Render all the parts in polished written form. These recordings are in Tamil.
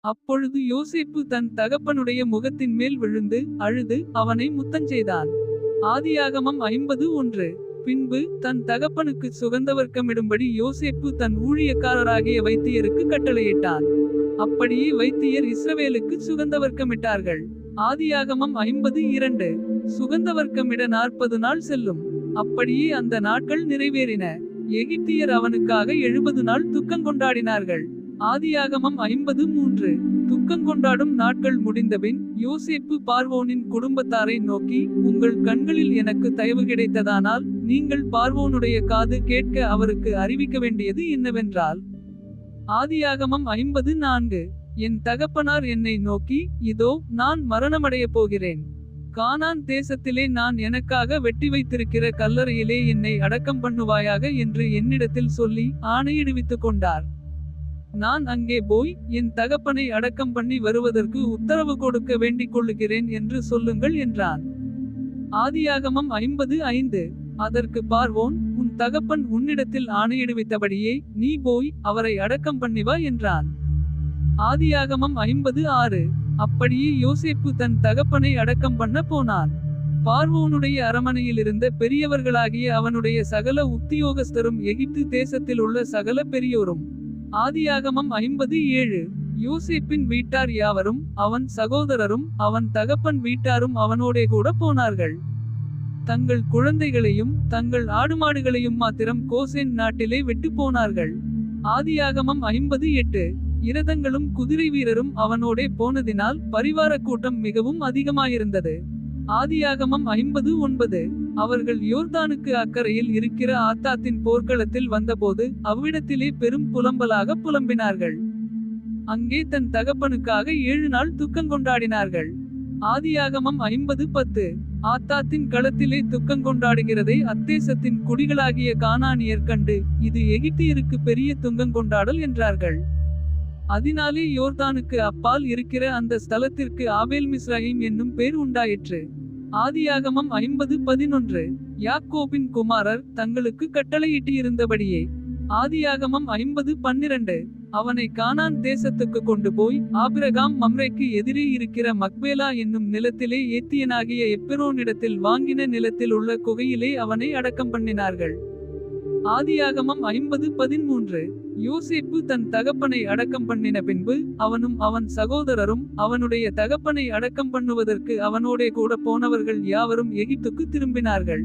அப்பொழுது யோசேப்பு தன் தகப்பனுடைய முகத்தின் மேல் விழுந்து அழுது அவனை முத்தஞ்செய்தான். ஆதியாகமம் 50:1. பின்பு தன் தகப்பனுக்கு சுகந்தவர்க்கமிடும்படி யோசேப்பு தன் ஊழியக்காரராகிய வைத்தியருக்கு கட்டளையிட்டான். அப்படியே வைத்தியர் இஸ்ரவேலுக்கு சுகந்தவர்க்கமிட்டார்கள். ஆதியாகமம் 50:2. சுகந்தவர்க்கமிட 40 நாள் செல்லும். அப்படியே அந்த நாட்கள் நிறைவேறின. எகிப்தியர் அவனுக்காக 70 நாள் துக்கங்கொண்டாடினார்கள். ஆதியாகமம் 50:3. துக்கங்கொண்டாடும் நாட்கள் முடிந்தபின் யோசேப்பு பார்வோனின் குடும்பத்தாரை நோக்கி, உங்கள் கண்களில் எனக்கு தயவு கிடைத்ததானால் நீங்கள் பார்வோனுடைய காது கேட்க அவருக்கு அறிவிக்க வேண்டியது என்னவென்றால். ஆதியாகமம் 50:4. என் தகப்பனார் என்னை நோக்கி, இதோ நான் மரணமடையப் போகிறேன். கானான் தேசத்திலே நான் எனக்காக வெட்டி வைத்திருக்கிற கல்லறையிலே என்னை அடக்கம் பண்ணுவாயாக என்று என்னிடத்தில் சொல்லி ஆணையிடுவித்துக் கொண்டார். நான் அங்கே போய் என் தகப்பனை அடக்கம் பண்ணி வருவதற்கு உத்தரவு கொடுக்க வேண்டிக் கொள்ளுகிறேன் என்று சொல்லுங்கள் என்றான். ஆதியாகமம் 50:5. அதற்கு பார்வோன், உன் தகப்பன் உன்னிடத்தில் ஆணையிடுவித்தபடியே நீ போய் அவரை அடக்கம் பண்ணிவா என்றான். ஆதியாகமம் 50:6. அப்படியே யோசேப்பு தன் தகப்பனை அடக்கம் பண்ண போனான். பார்வோனுடைய அரமனையிலிருந்த பெரியவர்களாகிய அவனுடைய சகல உத்தியோகஸ்தரும் எகிப்து தேசத்தில் உள்ள சகல பெரியோரும். ஆதியாகமம் 50:7. யோசேப்பின் வீட்டார் யாவரும் அவன் சகோதரரும் அவன் தகப்பன் வீட்டாரும் அவனோடே கூட போனார்கள். தங்கள் குழந்தைகளையும் தங்கள் ஆடுமாடுகளையும் மாத்திரம் கோசேன் நாட்டிலே விட்டு போனார்கள். ஆதியாகமம் 50:8. இரதங்களும் குதிரை வீரரும் அவனோடே போனதினால் பரிவார கூட்டம் மிகவும் அதிகமாயிருந்தது. ஆதியாகமம் 50:9. அவர்கள் யோர்தானுக்கு அக்கறையில் இருக்கிற ஆத்தாத்தின் போர்க்களத்தில் வந்தபோது அவ்விடத்திலே பெரும் புலம்பலாக புலம்பினார்கள். அங்கே தன் தகப்பனுக்காக 7 நாள் துக்கங்கொண்டாடினார்கள். ஆதியாகமம் 50:10. ஆத்தாத்தின் களத்திலே துக்கங்கொண்டாடுகிறதை அத்தேசத்தின் குடிகளாகிய கானானியர் கண்டு, இது எகிப்தியருக்கு பெரிய துங்கங்கொண்டாடல் என்றார்கள். அதனாலே யோர்தானுக்கு அப்பால் இருக்கிற அந்த ஸ்தலத்திற்கு ஆபேல் மிஸ்ராயிம் என்னும் பேர் உண்டாயிற்று. ஆதியாகமம் 50:11. யாக்கோபின் குமாரர் தங்களுக்கு கட்டளையிட்டு இருந்தபடியே. ஆதியாகமம் 50:12. அவனை கானான் தேசத்துக்கு கொண்டு போய் ஆபிரகாம் மம்ரேக்கு எதிரே இருக்கிற மக்பேலா என்னும் நிலத்திலே ஏத்தியனாகிய எப்பெரோனிடத்தில் வாங்கின நிலத்தில் உள்ள குகையிலே அவனை அடக்கம் பண்ணினார்கள். ஆதியாகமம் 50:13. யோசேப்பு தன் தகப்பனை அடக்கம் பண்ணின பின்பு அவனும் அவன் சகோதரரும் அவனுடைய தகப்பனை அடக்கம் பண்ணுவதற்கு அவனோடே கூட போனவர்கள் யாவரும் எகிப்துக்கு திரும்பினார்கள்.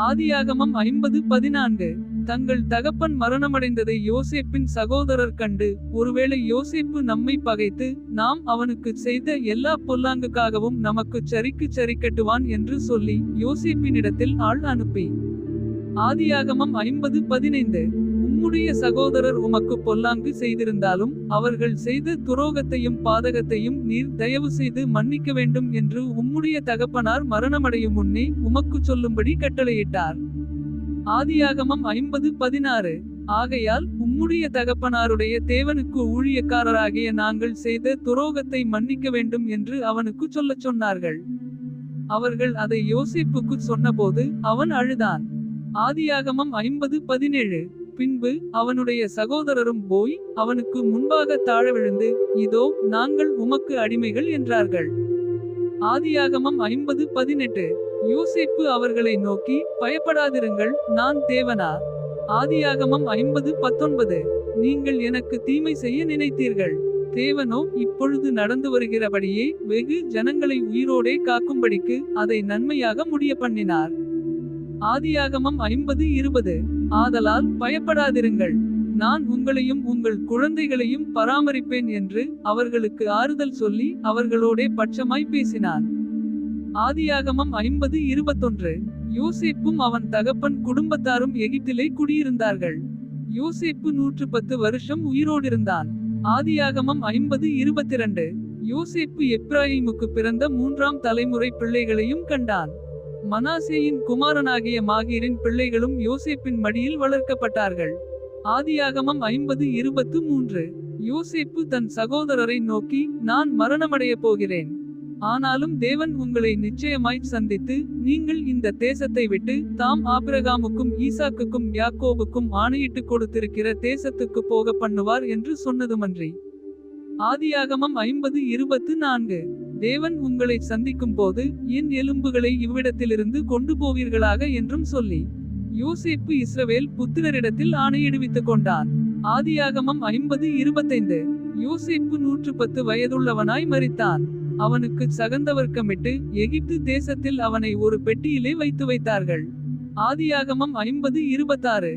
ஆதியாகமம் 50:14. தங்கள் தகப்பன் மரணமடைந்ததை யோசேப்பின் சகோதரர் கண்டு, ஒருவேளை யோசேப்பு நம்மை பகைத்து நாம் அவனுக்கு செய்த எல்லா பொல்லாங்குக்காகவும் நமக்கு சரிக்கு சரி கட்டுவான் என்று சொல்லி யோசேப்பினிடத்தில் ஆள் அனுப்பி. ஆதியாகமம் 50:15. உம்முடைய சகோதரர் உமக்கு பொல்லாங்கு செய்திருந்தாலும் அவர்கள் செய்த துரோகத்தையும் பாதகத்தையும் நீர் தயவு செய்து மன்னிக்க வேண்டும் என்று உம்முடைய தகப்பனார் மரணமடையும் முன்னே உமக்கு சொல்லும்படி கட்டளையிட்டார். ஆதியாகமம் 50:16. ஆகையால் உம்முடைய தகப்பனாருடைய தேவனுக்கு ஊழியக்காரராகிய நாங்கள் செய்த துரோகத்தை மன்னிக்க வேண்டும் என்று அவனுக்கு சொல்லச் சொன்னார்கள். அவர்கள் அதை யோசேப்புக்கு சொன்னபோது அவன் அழுதான். ஆதியாகமம் 50:17. பின்பு அவனுடைய சகோதரரும் போய் அவனுக்கு முன்பாக தாழ விழுந்து, இதோ நாங்கள் உமக்கு அடிமைகள் என்றார்கள். ஆதியாகமம் 50:18. யோசேப்பு அவர்களை நோக்கி, பயப்படாதிருங்கள், நான் தேவனா. ஆதியாகமம் 50:19. நீங்கள் எனக்கு தீமை செய்ய நினைத்தீர்கள். தேவனோ இப்பொழுது நடந்து வருகிறபடியே வெகு ஜனங்களை உயிரோடே காக்கும்படிக்கு அதை நன்மையாக முடிய பண்ணினார். ஆதியாகமம் 50:20. ஆதலால் பயப்படாதிருங்கள், நான் உங்களையும் உங்கள் குழந்தைகளையும் பராமரிப்பேன் என்று அவர்களுக்கு ஆறுதல் சொல்லி அவர்களோடே பட்சமாய் பேசினான். ஆதியாகமம் 50:21. யோசேப்பும் அவன் தகப்பன் குடும்பத்தாரும் எகிப்திலே குடியிருந்தார்கள். யோசேப்பு 110 வருஷம் உயிரோடிருந்தான். ஆதியாகமம் 50:22. யோசேப்பு எப்பிராயீமுக்கு பிறந்த 3ஆம் தலைமுறை பிள்ளைகளையும் கண்டான். மனாசேயின் குமாரனாகிய மாகீரின் பிள்ளைகளும் யோசேப்பின் மடியில் வளர்க்கப்பட்டார்கள். ஆதியாகமம் 50:23. யோசேப்பு தன் சகோதரரை நோக்கி, நான் மரணமடையப் போகிறேன். ஆனாலும் தேவன் உங்களை நிச்சயமாய் சந்தித்து நீங்கள் இந்த தேசத்தை விட்டு தாம் ஆபிரகாமுக்கும் ஈசாக்குக்கும் யாக்கோபுக்கும் ஆணையிட்டு கொடுத்திருக்கிற தேசத்துக்கு போக பண்ணுவார் என்று சொன்னதுமன்றி. ஆதியாகமம் 50:24. தேவன் உங்களை சந்திக்கும் போது என் எலும்புகளை இவ்விடத்திலிருந்து கொண்டு போவீர்களாக என்றும் சொல்லி. யோசேப்பு இஸ்ரவேல் புத்திரரிடத்தில் ஆணையிடுவித்துக் கொண்டான். ஆதியாகமம் 50:25. யோசேப்பு 110 வயதுள்ளவனாய் மரித்தான். அவனுக்கு சகந்தவர்க்கமிட்டு எகிப்து தேசத்தில் அவனை ஒரு பெட்டியிலே வைத்தார்கள். ஆதியாகமம் 50:26.